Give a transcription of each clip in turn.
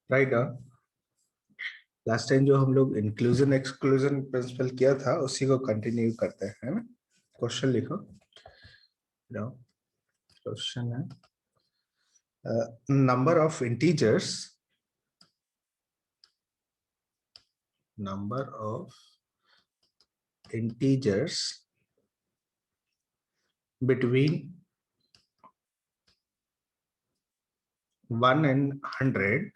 Right. Last time जो हम लोग इंक्लूजन एक्सक्लूजन प्रिंसिपल किया था उसी को कंटिन्यू करते हैं, है ना। क्वेश्चन लिखो। क्वेश्चन है number of integers between 1 and 100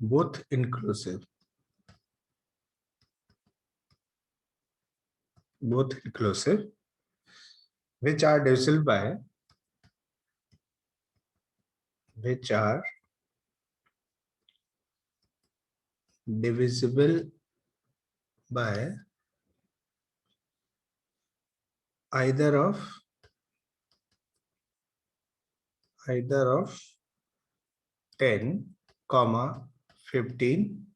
both inclusive which are divisible by either of 10, 15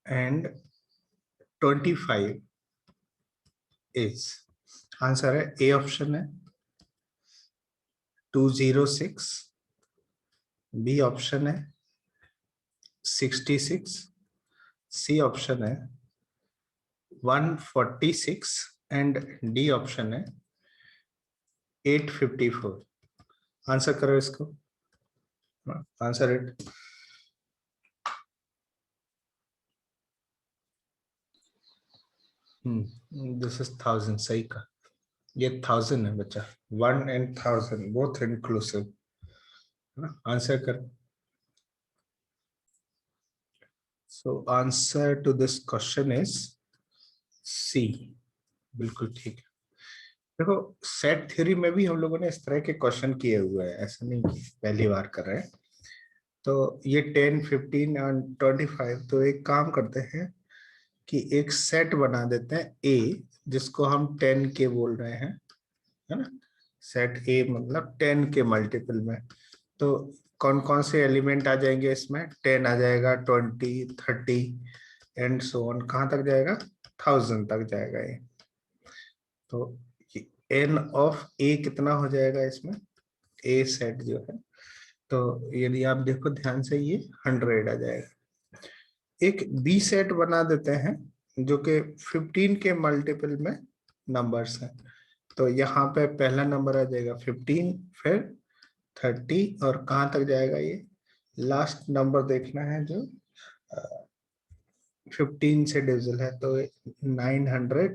and 25 is answer है ए ऑप्शन है 206, बी ऑप्शन है 66, सी ऑप्शन है 146 एंड डी ऑप्शन है 854। आंसर करो इसको। Answer it. This is 1000। सही का ये 1000 है बच्चा। 1 and 1000 बोथ इंक्लूसिव, है ना। आंसर कर। So answer to this question is C. बिल्कुल ठीक है। देखो सेट थ्योरी में भी हम लोगों ने इस तरह के क्वेश्चन किए हुए हैं, ऐसा नहीं कि पहली बार कर रहे हैं। तो ये 10, 15 और 25, तो एक काम करते हैं कि एक सेट बना देते हैं ए, जिसको हम 10 के बोल रहे हैं, है ना। सेट ए मतलब 10 के मल्टीपल में। तो कौन कौन से एलिमेंट आ जाएंगे इसमें? 10 आ जाएगा, 20, 30 एंड सो ऑन। कहाँ तक जाएगा? 1000 तक जाएगा ये। तो एन ऑफ ए कितना हो जाएगा इसमें? ए सेट जो है, तो यदि आप देखो ध्यान से, ये 100 आ जाएगा। एक बी सेट बना देते हैं जो कि 15 के मल्टीपल में नंबर्स हैं। तो यहाँ पे पहला नंबर आ जाएगा 15, फिर 30 और कहाँ तक जाएगा ये? लास्ट नंबर देखना है जो 15 से डिविजिबल है, तो 900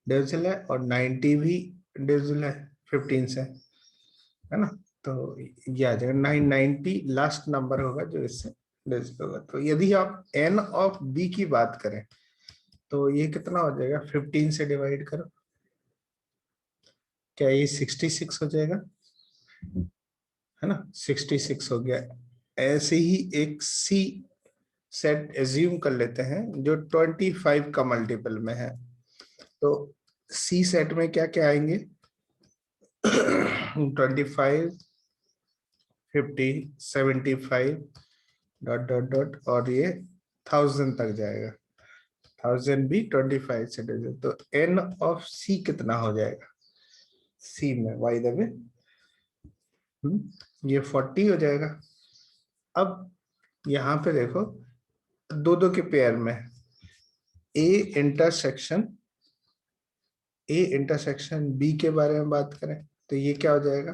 डिविजिबल है और 90 भी डिविजिबल है 15 से, है ना। तो ये आ जाएगा 990 लास्ट नंबर होगा जो इससे डिविजिबल होगा। तो यदि आप n ऑफ b की बात करें तो ये कितना हो जाएगा? 15 से डिवाइड करो, क्या ये 66 हो जाएगा, है ना। 66 हो गया। ऐसे ही एक सी सेट एज्यूम कर लेते हैं जो 25 का मल्टीपल में है। तो सी सेट में क्या क्या आएंगे? 25, 50, 75 डॉट डॉट डॉट और ये 1000 तक जाएगा। 1000 भी 25 से डिविजिबल। तो एन ऑफ सी कितना हो जाएगा? सी में बाय द वे ये 40 हो जाएगा। अब यहाँ पे देखो दो दो के पेयर में ए इंटरसेक्शन बी के बारे में बात करें तो ये क्या हो जाएगा?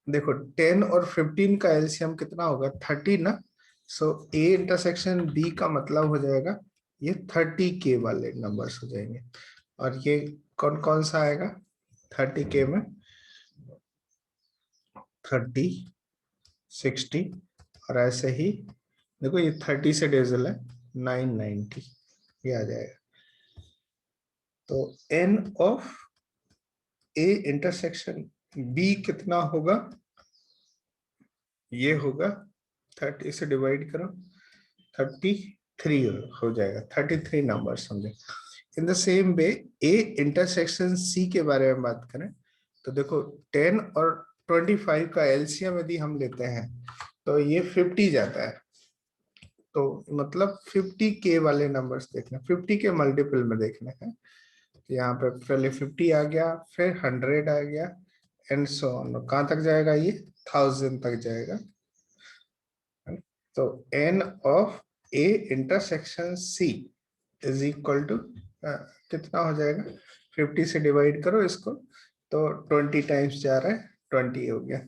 देखो 10 और 15 का एलसीएम कितना होगा? 30 ना। सो ए इंटरसेक्शन बी का मतलब हो जाएगा ये 30 के वाले नंबर्स हो जाएंगे। और ये कौन कौन सा आएगा 30 के में? 30, 60 और ऐसे ही देखो ये 30 से डिविजिबल है 990, ये आ जाएगा। तो n of A intersection B कितना होगा? ये होगा 30 से डिवाइड करो 33 हो जाएगा। 33 नंबर समझे। In the same way A intersection C के बारे में बात करें तो देखो 10 और 25 का एलसीएम यदि हम लेते हैं तो ये 50 जाता है। तो मतलब 50 के वाले नंबर्स देखना, 50 के मल्टीपल में देखना है। तो यहाँ पे पहले 50 आ गया, फिर 100 आ गया एंड सो ऑन। कहाँ तक जाएगा ये? 1000 तक जाएगा। तो n of a intersection c is equal to कितना हो जाएगा, 50 से डिवाइड करो इसको तो 20 टाइम्स जा रहा है, 20 हो गया।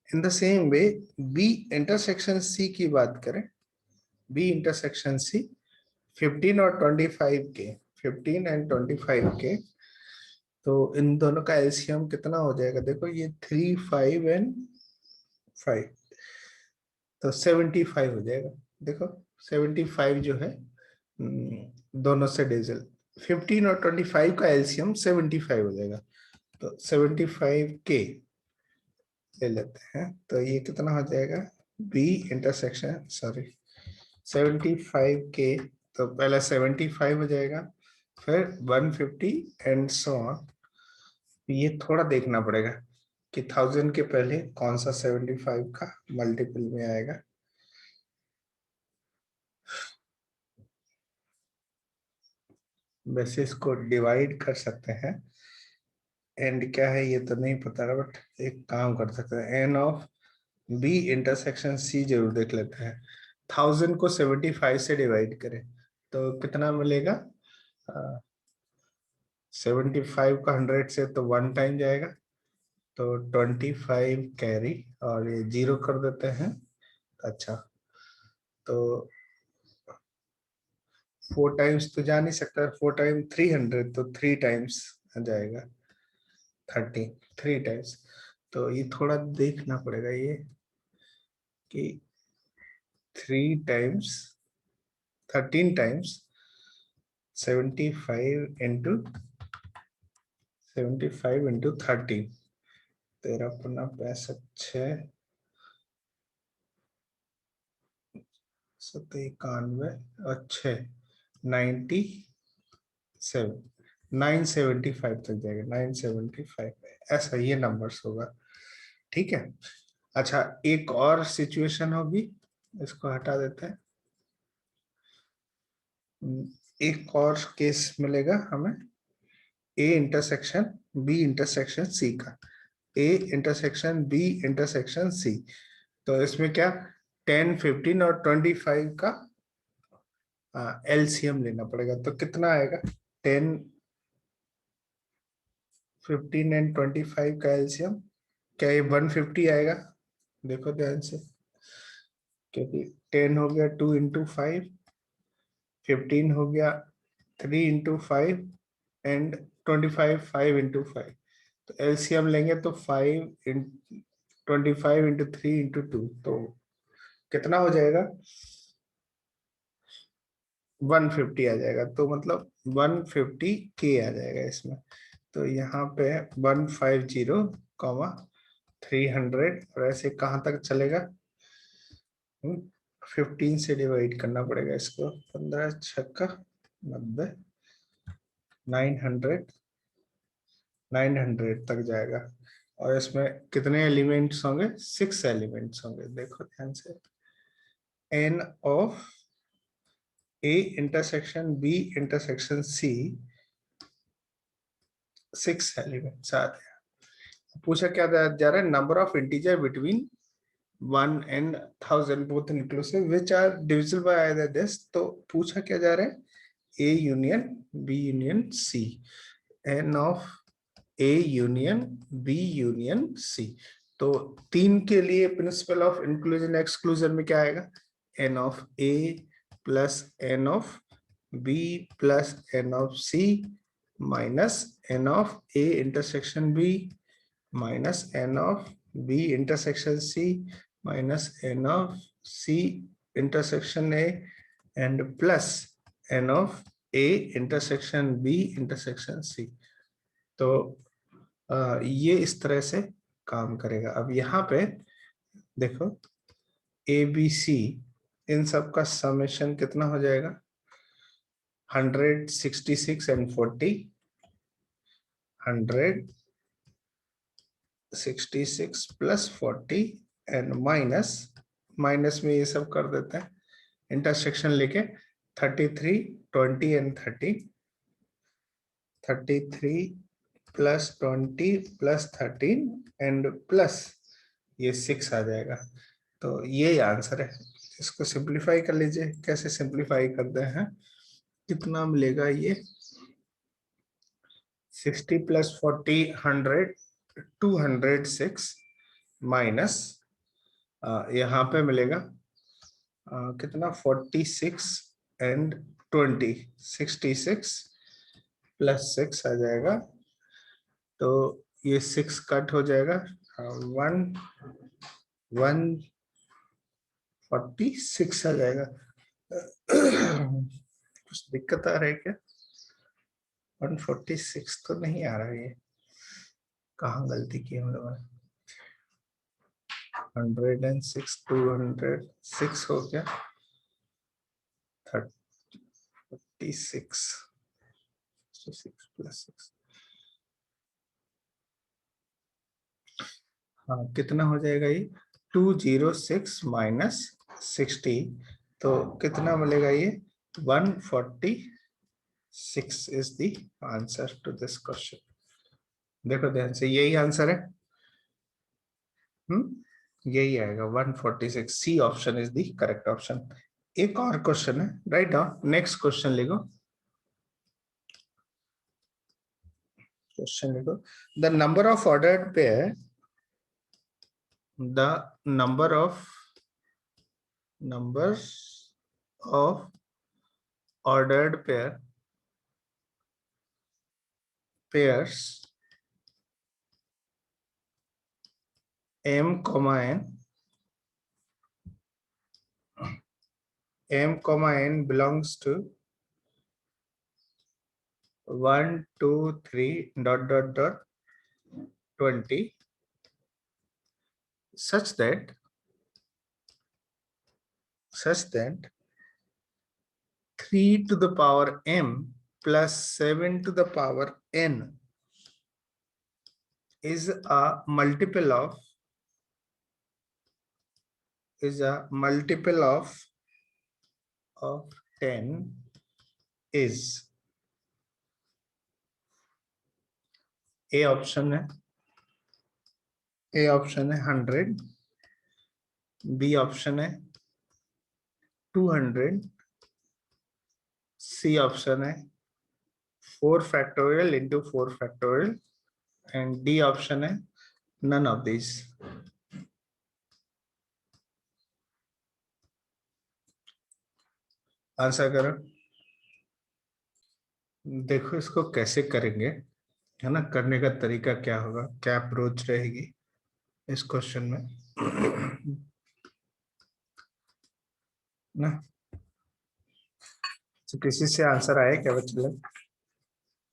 इन the same way b intersection c की बात करें, b इंटरसेक्शन c 15 और 25 के, 15 एंड 25 के, तो इन दोनों का एलसीएम कितना हो जाएगा, देखो ये 3, 5 एंड 5, तो 75 हो जाएगा। देखो 75 जो है दोनों से डिविजन, 15 और 25 का एलसीएम 75 हो जाएगा, तो 75 के ले लेते हैं, तो ये कितना हो जाएगा, बी इंटरसेक्शन, सॉरी 75 के, तो पहले 75 हो जाएगा, फिर 150 एंड सो ऑन। ये थोड़ा देखना पड़ेगा कि 1000 के पहले कौन सा 75 का मल्टीपल में आएगा। वैसे इसको डिवाइड कर सकते हैं, एंड क्या है ये तो नहीं पता, बट एक काम कर सकते हैं, n of B intersection C जरूर देख लेते हैं। 1000 को 75 से डिवाइड करें तो कितना मिलेगा, 75 का 100 से तो 1 टाइम जाएगा, तो 25 कैरी, और ये 0 कर देते हैं। अच्छा, तो 4 टाइम्स तो जा नहीं सकता, 4 टाइम 300, तो 3 टाइम्स आ जाएगा 30, 3 टाइम्स। तो ये थोड़ा देखना पड़ेगा ये कि 3 टाइम्स 13 टाइम्स 75 इंटू 75 इंटू 13, 13×5 6 91 और 6 97, 975 तक जाएगा, 975, ऐसा ये नंबर्स होगा। ठीक है। अच्छा, एक और सिचुएशन होगी, इसको हटा देते हैं। एक और केस मिलेगा हमें, A intersection B intersection C का, A intersection B intersection C, तो इसमें क्या 10, 15 और 25 का एलसीएम लेना पड़ेगा, तो कितना आएगा, 10, 15 एंड 25 का एलसीएम, क्या ये 150 आएगा, देखो ध्यान से, क्योंकि 10 हो गया 2 इंटू 5, 15 हो गया 3 इंटू 5, एंड 25 5 इंटू 5, तो एलसीएम लेंगे तो 5 इन 25 इंटू 3 इंटू 2, तो कितना हो जाएगा, 150 आ जाएगा, तो मतलब 150 के आ जाएगा इसमें। तो यहाँ पे 150, 300, और ऐसे कहाँ तक चलेगा, 15 से डिवाइड करना पड़ेगा इसको, 15 छक्का 90, 900, 900 तक जाएगा। और इसमें कितने एलिमेंट्स होंगे, 6 एलिमेंट्स होंगे, देखो ध्यान से, n of A intersection B intersection C 6 elements आते हैं। पूछा क्या जा रहा है, number of integer between 1 and 1000 both inclusive which are divisible by either this, तो पूछा क्या जा रहा है, A union B union C, n of A union B union C, तो 3 के लिए प्रिंसिपल ऑफ इंक्लूजन एक्सक्लूजन में क्या आएगा, n of A plus n of B plus n of C minus n of A intersection B minus n of B intersection C minus n of C intersection A and plus n of A intersection B intersection C। तो ये इस तरह से काम करेगा। अब यहाँ पे देखो ABC, इन सब का समेशन कितना हो जाएगा, 166 and 40, 166 plus 40 and minus, minus में ये सब कर देते हैं, इंटरसेक्शन लेके 33, 20 and 30, 33 plus 20 plus 13 and plus ये 6 आ जाएगा। तो ये आंसर है। इसको सिंप्लीफाई कर लीजिए। कैसे सिंप्लीफाई करते हैं, कितना मिलेगा ये 60 प्लस 40 100 206 माइनस यहाँ पे मिलेगा कितना 46 एंड 20 66 प्लस 6 आ जाएगा। तो ये 6 कट हो जाएगा 146 आ जाएगा। कुछ दिक्कत आ रहा है क्या? 146 तो नहीं आ रहा है, ये कहाँ गलती की हम लोगों ने? 106 206 हो गया 36 6 प्लस 6। हाँ कितना हो जाएगा ये 206 माइनस 60, तो कितना मिलेगा ये 146 is the answer to this question. देखो ध्यान से, यही आंसर है। यही आएगा 146। C option is the correct option. एक और क्वेश्चन है, राइट डाउन। नेक्स्ट क्वेश्चन लिखो। क्वेश्चन लिखो, the number of ordered pair, the numbers of ordered pairs m comma n belongs to 1 2 3 dot dot dot 20 such that 3 to the power m plus 7 to the power n is a multiple of 10 is A option है 100, B option है 200, C option है 4 factorial into 4 factorial and D option है none of this. Answer करो। देखो इसको कैसे करेंगे, है ना, करने का तरीका क्या होगा, क्या अप्रोच रहेगी इस क्वेश्चन में ना। तो किसी से आंसर आया क्या बच्चे लोग?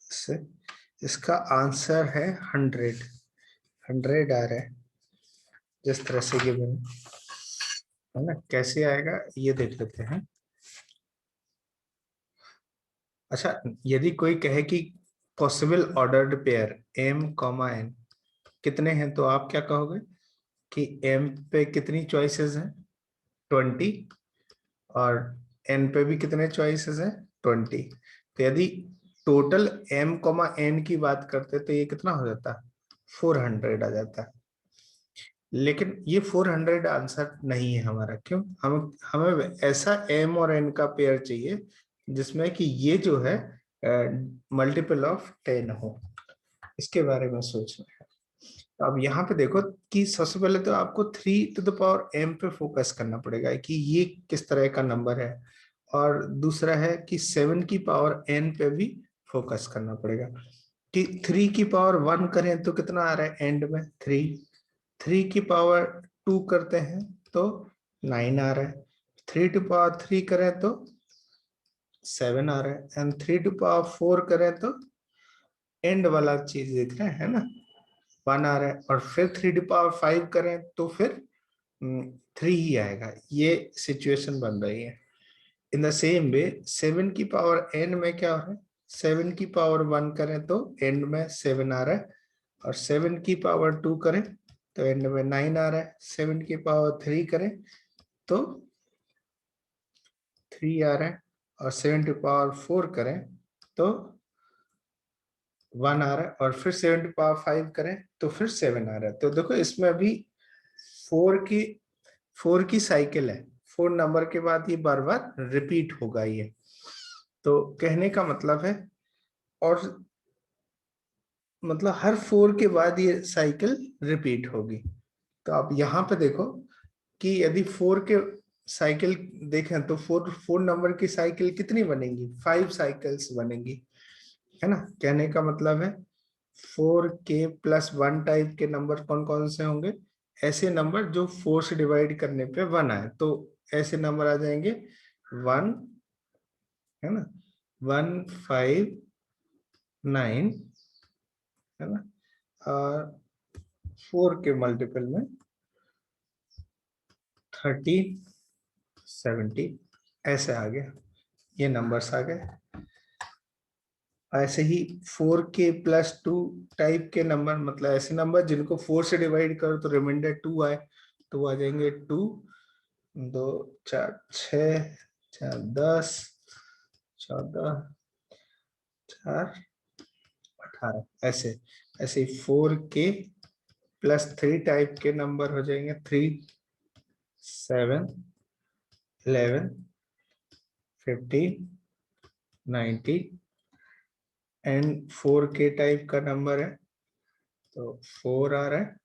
इससे इसका आंसर है 100 आ रहा है जिस तरह से गिवन है ना। कैसे आएगा ये देख लेते हैं। अच्छा, यदि कोई कहे कि possible ordered pair m comma n कितने हैं, तो आप क्या कहोगे कि m पे कितनी चॉइसेस हैं 20 और n पे भी कितने चॉइसेस हैं 20। तो यदि टोटल m कॉमा n की बात करते तो ये कितना हो जाता 400 आ जाता। लेकिन ये 400 आंसर नहीं है हमारा। क्यों? हमें ऐसा m और n का पेयर चाहिए जिसमें कि ये जो है मल्टीपल ऑफ 10 हो। इसके बारे में सोचना है। तो अब यहाँ पे देखो कि सबसे पहले तो आपको 3 टू द पावर m पे फोकस करना पड़ेगा कि ये किस तरह का नंबर है, और दूसरा है कि 7 की पावर n पे भी फोकस करना पड़ेगा कि 3 की पावर 1 करें तो कितना आ रहा है एंड में 3 की पावर 2 करते हैं तो 9 आ रहा है, 3 टू पावर 3 करें तो 7 आ रहा है, एंड 3 टू पावर 4 करें तो एंड वाला चीज दिख रहा है ना 1 आ रहा है, और फिर 3 टू पावर 5 करें तो फिर 3 ही आएगा। ये सिचुएशन बन रही है। इन द सेम वे 7 की पावर एन में क्या हो रहा है, 7 की पावर 1 करें तो एंड में 7 आ रहा है, और 7 की पावर 2 करें तो एंड में 9 आ रहा है, 7 की पावर 3 करें तो 3 आ रहा है, और 7 की पावर 4 करें तो 1 आ रहा है, और फिर 7 की पावर 5 करें तो फिर 7 आ रहा है। तो देखो इसमें अभी फोर की साइकिल है, 4 नंबर के बाद ये बार बार रिपीट होगा ये। तो कहने का मतलब है, और मतलब हर 4 के बाद ये साइकिल रिपीट होगी। तो आप यहाँ पे देखो कि यदि 4 के साइकिल देखें तो 4 नंबर की साइकिल कितनी बनेंगी, 5 साइकिल्स बनेंगी, है ना। कहने का मतलब है 4k+1 टाइप के नंबर कौन कौन से होंगे, ऐसे नंबर जो 4 से डिवाइड करने पे 1 आए, तो ऐसे नंबर आ जाएंगे 1, है ना, 1, 5, 9, है ना, और 4 के मल्टीपल में 30, 70, ऐसे आ गया, ये नंबर्स आ गए। ऐसे ही 4k+2 टाइप के नंबर, मतलब ऐसे नंबर जिनको 4 से डिवाइड करो तो रिमाइंडर 2 आए, तो आ जाएंगे 2, 2, 4, 6, 4, 10, 14, 4, 18, ऐसे ऐसे 4k+3 टाइप के नंबर हो जाएंगे 3, 7, 11, 15, 90, एंड 4k टाइप का नंबर है तो 4 आ रहा है,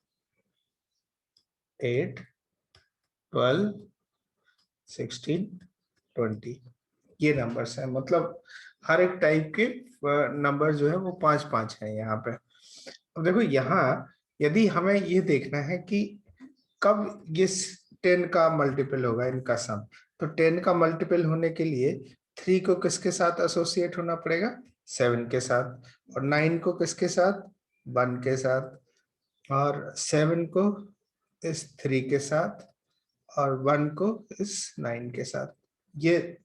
8, 12, 16, 20, ये नंबर्स हैं। मतलब हर एक टाइप के नंबर जो है वो 5-5 है यहाँ पे। अब देखो यहाँ यदि हमें ये देखना है कि कब ये 10 का मल्टीपल होगा इनका सम, तो 10 का मल्टीपल होने के लिए 3 को किसके साथ एसोसिएट होना पड़ेगा, 7 के साथ, और 9 को किसके साथ, 1 के साथ, और 7 को इस 3 के साथ, और 1 को इस 9 के साथ। ये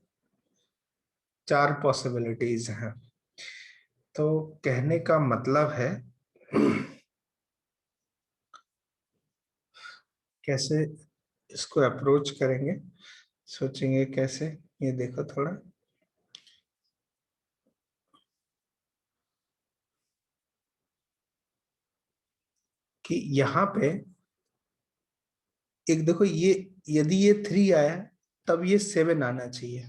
4 पॉसिबिलिटीज हैं। तो कहने का मतलब है कैसे इसको अप्रोच करेंगे, सोचेंगे कैसे, ये देखो थोड़ा। कि यहाँ पे एक देखो, ये यदि ये 3 आया तब ये 7 आना चाहिए।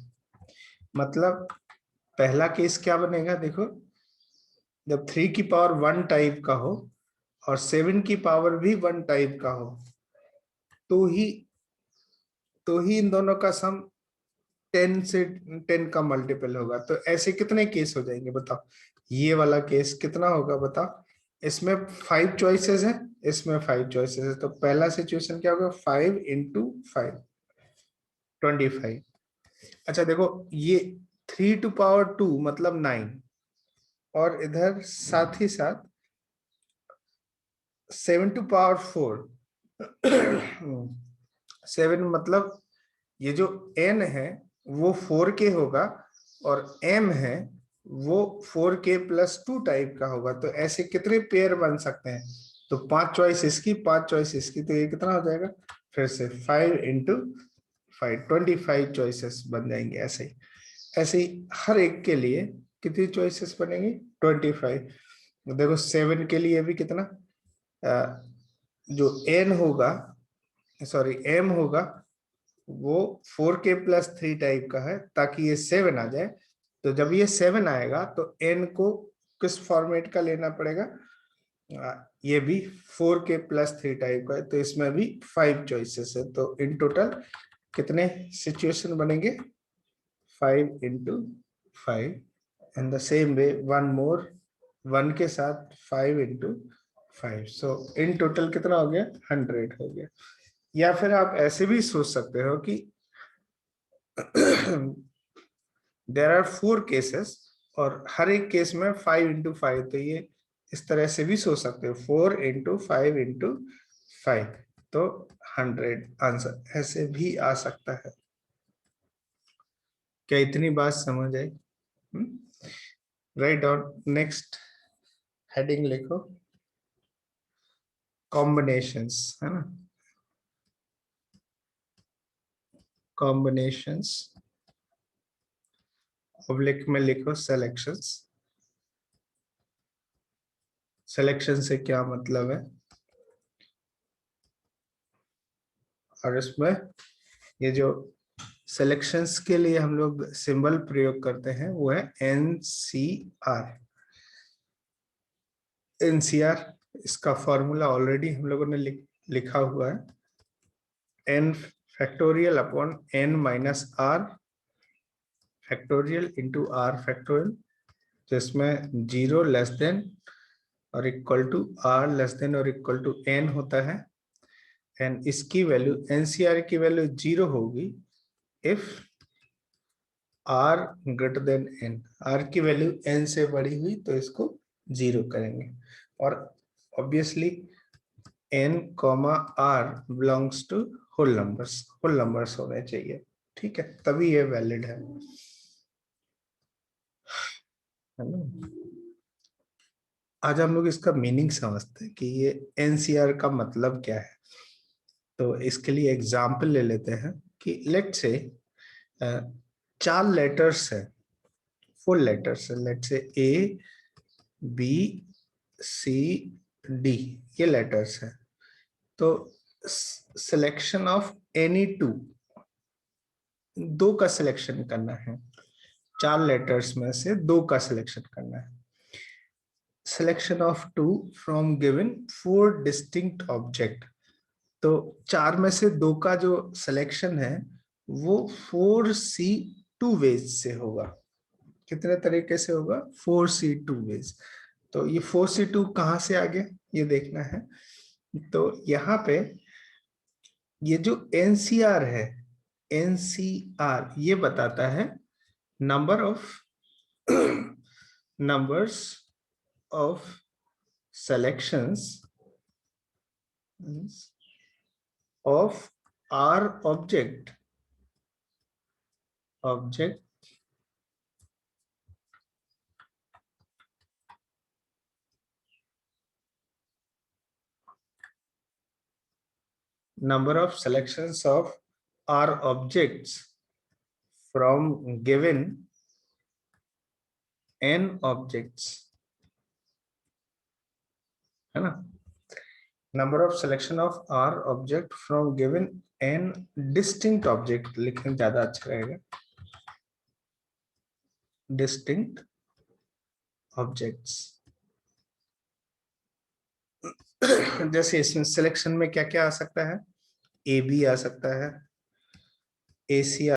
मतलब पहला केस क्या बनेगा, देखो जब 3 की पावर 1 टाइप का हो और 7 की पावर भी 1 टाइप का हो, तो ही इन दोनों का सम 10 से 10 का मल्टीपल होगा। तो ऐसे कितने केस हो जाएंगे बताओ, ये वाला केस कितना होगा बताओ। इसमें 5 चॉइसेस है, इसमें 5 चॉइसेस है, तो पहला सिचुएशन क्या होगा, 5 × 5, 25। अच्छा देखो, ये 3 टू पावर 2 मतलब 9, और इधर साथ ही साथ 7 टू पावर 4, 7 मतलब ये जो n है वो 4k होगा, और m है वो 4k+2 टाइप का होगा। तो ऐसे कितने पेयर बन सकते हैं, तो 5 चॉइस इसकी, 5 चॉइस इसकी, तो ये कितना हो जाएगा, फिर से 5 × 5, 25 चॉइसेस बन जाएंगे। ऐसे ही हर एक के लिए कितनी चॉइसेस बनेंगी, 25। देखो 7 के लिए भी कितना, जो n होगा, सॉरी m होगा, वो 4k+3 टाइप का है, ताकि ये 7 आ जाए। तो जब ये 7 आएगा तो n को किस फॉर्मेट का लेना पड़ेगा, ये भी 4k+3 टाइप का है, तो इसमें भी 5 चॉइसेस है। तो इन टोटल कितने सिचुएशन बनेंगे, 5 × 5, and the same way one more, 1 के साथ 5 × 5, सो इन टोटल कितना हो गया, 100 हो गया। या फिर आप ऐसे भी सोच सकते हो कि देर आर 4 केसेस, और हर एक केस में 5 × 5, तो ये इस तरह से भी सोच सकते हो, 4 × 5 × 5, तो 100 आंसर ऐसे भी आ सकता है। क्या इतनी बात समझ आई, राइट डाउन। नेक्स्ट हेडिंग लिखो, कॉम्बिनेशंस, है ना, कॉम्बिनेशंस, पब्लिक में लिखो सिलेक्शंस। सिलेक्शन से क्या मतलब है, और इसमें ये जो सिलेक्शंस के लिए हम लोग सिंबल प्रयोग करते हैं वो है NCR। NCR इसका फॉर्मूला ऑलरेडी हम लोगों ने लिखा हुआ है, n factorial upon n minus r factorial into r factorial, जिसमें 0 लेस देन और equal to r less than और इक्वल टू n होता है। एंड इसकी वैल्यू NCR की वैल्यू 0 होगी if r greater than n, r की वैल्यू n से बड़ी हुई तो इसको 0 करेंगे। और obviously n comma r belongs to whole numbers होने चाहिए, ठीक है, तभी ये वैलिड है ना। आज हम लोग इसका मीनिंग समझते हैं कि ये NCR का मतलब क्या है। तो इसके लिए एग्जाम्पल ले लेते हैं कि लेट से 4 लेटर्स है, 4 लेटर्स है, लेट से ABCD, ये लेटर्स है। तो सिलेक्शन ऑफ एनी टू, दो का सिलेक्शन करना है, 4 लेटर्स में से 2 का सिलेक्शन करना है। Selection of 2 from given 4 distinct object, तो 4 में से 2 का जो सिलेक्शन है वो 4C2 वेज से होगा। कितने तरीके से होगा? 4C2 veg. तो ये 4C2 कहां से आ गया ये देखना है। तो यहाँ पे ये जो NCR है, NCR ये बताता है number of numbers of selections of R object number of selections of R objects from given N objects, है ना। Number of selection of R object from given N distinct object लिखने ज्यादा अच्छा रहेगा, डिस्टिंक्ट ऑब्जेक्ट्स। जैसे इसमें selection में क्या क्या आ सकता है? AB आ सकता है, AC